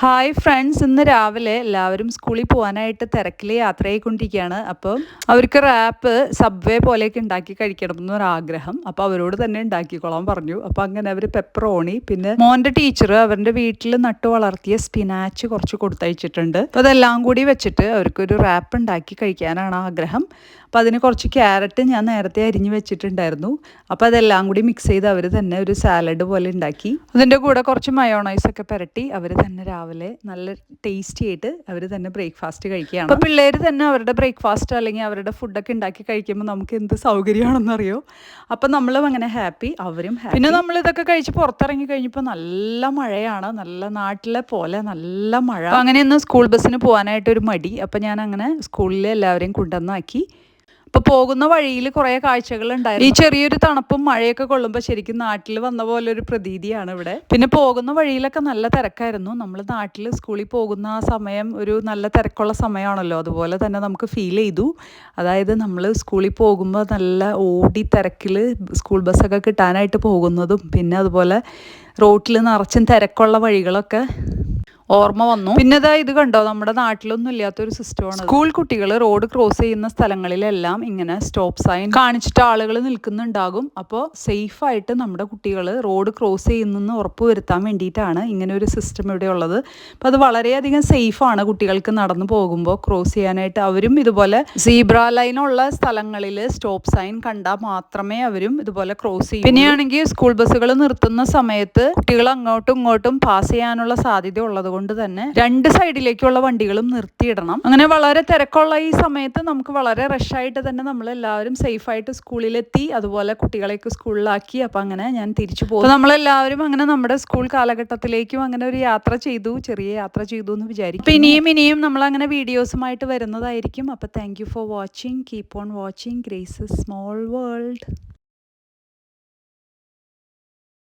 Hi friends, ഇന്ന് രാവിലെ എല്ലാവരും സ്കൂളിൽ പോകാനായിട്ട് തിരക്കിൽ യാത്രയായിക്കൊണ്ടിരിക്കുകയാണ്. അപ്പം അവർക്ക് റാപ്പ് സബ്വേ പോലെയൊക്കെ ഉണ്ടാക്കി കഴിക്കണം എന്നൊരാഗ്രഹം. അപ്പോൾ അവരോട് തന്നെ ഉണ്ടാക്കിക്കോളാൻ പറഞ്ഞു. അപ്പോൾ അങ്ങനെ അവർ പെപ്പറോണി, പിന്നെ മോൻ്റെ ടീച്ചർ അവരുടെ വീട്ടിൽ നട്ടു വളർത്തിയ സ്പിനാച്ച് കുറച്ച് കൊടുത്തയച്ചിട്ടുണ്ട്. അപ്പോൾ അതെല്ലാം കൂടി വെച്ചിട്ട് അവർക്കൊരു റാപ്പ് ഉണ്ടാക്കി കഴിക്കാനാണ് ആഗ്രഹം. അപ്പോൾ അതിന് കുറച്ച് ക്യാരറ്റ് ഞാൻ നേരത്തെ അരിഞ്ഞ് വെച്ചിട്ടുണ്ടായിരുന്നു. അപ്പോൾ അതെല്ലാം കൂടി മിക്സ് ചെയ്ത് അവർ തന്നെ ഒരു സാലഡ് പോലെ ഉണ്ടാക്കി. അതിൻ്റെ കൂടെ കുറച്ച് മയോണൈസൊക്കെ പുരട്ടി അവർ തന്നെ രാവിലെ നല്ല ടേസ്റ്റി ആയിട്ട് അവർ തന്നെ ബ്രേക്ക്ഫാസ്റ്റ് കഴിക്കുകയാണ്. അപ്പോൾ പിള്ളേർ തന്നെ അവരുടെ ബ്രേക്ക്ഫാസ്റ്റ് അല്ലെങ്കിൽ അവരുടെ ഫുഡൊക്കെ ഉണ്ടാക്കി കഴിക്കുമ്പോൾ നമുക്ക് എന്ത് സൗകര്യമാണെന്നറിയോ. അപ്പം നമ്മളും അങ്ങനെ ഹാപ്പി, അവരും ഹാപ്പി. പിന്നെ നമ്മളിതൊക്കെ കഴിച്ച് പുറത്തിറങ്ങി കഴിഞ്ഞപ്പോൾ നല്ല മഴയാണ്, നല്ല നാട്ടിലെ പോലെ നല്ല മഴ. അപ്പോൾ അങ്ങനെ ഇന്ന് സ്കൂൾ ബസ്സിന് പോകാനായിട്ട് ഒരു മടി. അപ്പോൾ ഞാൻ അങ്ങനെ സ്കൂളിൽ എല്ലാവരെയും കൊണ്ടുവന്നാക്കി. അപ്പോൾ പോകുന്ന വഴിയിൽ കുറേ കാഴ്ചകളുണ്ടായിരുന്നു. ഈ ചെറിയൊരു തണുപ്പും മഴയൊക്കെ കൊള്ളുമ്പോൾ ശരിക്കും നാട്ടിൽ വന്ന പോലെ ഒരു പ്രതീതിയാണ് ഇവിടെ. പിന്നെ പോകുന്ന വഴിയിലൊക്കെ നല്ല തിരക്കായിരുന്നു. നമ്മൾ നാട്ടിൽ സ്കൂളിൽ പോകുന്ന ആ സമയം ഒരു നല്ല തിരക്കുള്ള സമയമാണല്ലോ, അതുപോലെ തന്നെ നമുക്ക് ഫീൽ ചെയ്തു. അതായത് നമ്മൾ സ്കൂളിൽ പോകുമ്പോൾ നല്ല ഓടി തിരക്കിൽ സ്കൂൾ ബസ്സൊക്കെ കിട്ടാനായിട്ട് പോകുന്നതും, പിന്നെ അതുപോലെ റോട്ടിൽ നിറച്ചും തിരക്കുള്ള വഴികളൊക്കെ ഓർമ്മ വന്നു. പിന്നെ ഇത് കണ്ടോ, നമ്മുടെ നാട്ടിലൊന്നും ഇല്ലാത്തൊരു സിസ്റ്റമാണ്. സ്കൂൾ കുട്ടികൾ റോഡ് ക്രോസ് ചെയ്യുന്ന സ്ഥലങ്ങളിലെല്ലാം ഇങ്ങനെ സ്റ്റോപ്പ് സൈൻ കാണിച്ചിട്ട് ആളുകൾ നിൽക്കുന്നുണ്ടാകും. അപ്പോൾ സേഫായിട്ട് നമ്മുടെ കുട്ടികൾ റോഡ് ക്രോസ് ചെയ്യുന്നെന്ന് ഉറപ്പ് വരുത്താൻ വേണ്ടിയിട്ടാണ് ഇങ്ങനെ ഒരു സിസ്റ്റം ഇവിടെ ഉള്ളത്. അപ്പോൾ അത് വളരെയധികം സേഫാണ് കുട്ടികൾക്ക് നടന്നു പോകുമ്പോൾ ക്രോസ് ചെയ്യാനായിട്ട്. അവരും ഇതുപോലെ സീബ്ര ലൈനുള്ള സ്ഥലങ്ങളിൽ സ്റ്റോപ്പ് സൈൻ കണ്ടാൽ മാത്രമേ അവരും ഇതുപോലെ ക്രോസ് ചെയ്യൂ. പിന്നെയാണെങ്കിൽ സ്കൂൾ ബസ്സുകൾ നിർത്തുന്ന സമയത്ത് കുട്ടികൾ അങ്ങോട്ടും ഇങ്ങോട്ടും പാസ് ചെയ്യാനുള്ള സാധ്യത ഉള്ളത് കൊണ്ട് തന്നെ രണ്ട് സൈഡിലേക്കുള്ള വണ്ടികളും നിർത്തിയിടണം. അങ്ങനെ വളരെ തിരക്കുള്ള ഈ സമയത്ത് നമുക്ക് വളരെ റഷായിട്ട് തന്നെ നമ്മളെല്ലാവരും സേഫായിട്ട് സ്കൂളിലെത്തി, അതുപോലെ കുട്ടികളെയൊക്കെ സ്കൂളിലാക്കി. അപ്പം അങ്ങനെ ഞാൻ തിരിച്ചു പോകും. നമ്മളെല്ലാവരും അങ്ങനെ നമ്മുടെ സ്കൂൾ കാലഘട്ടത്തിലേക്കും അങ്ങനെ ഒരു യാത്ര ചെയ്തു, ചെറിയ യാത്ര ചെയ്തു എന്ന് വിചാരിക്കും. അപ്പം ഇനിയും നമ്മളങ്ങനെ വീഡിയോസുമായിട്ട് വരുന്നതായിരിക്കും. അപ്പം thank you for watching. Keep on watching graces small world.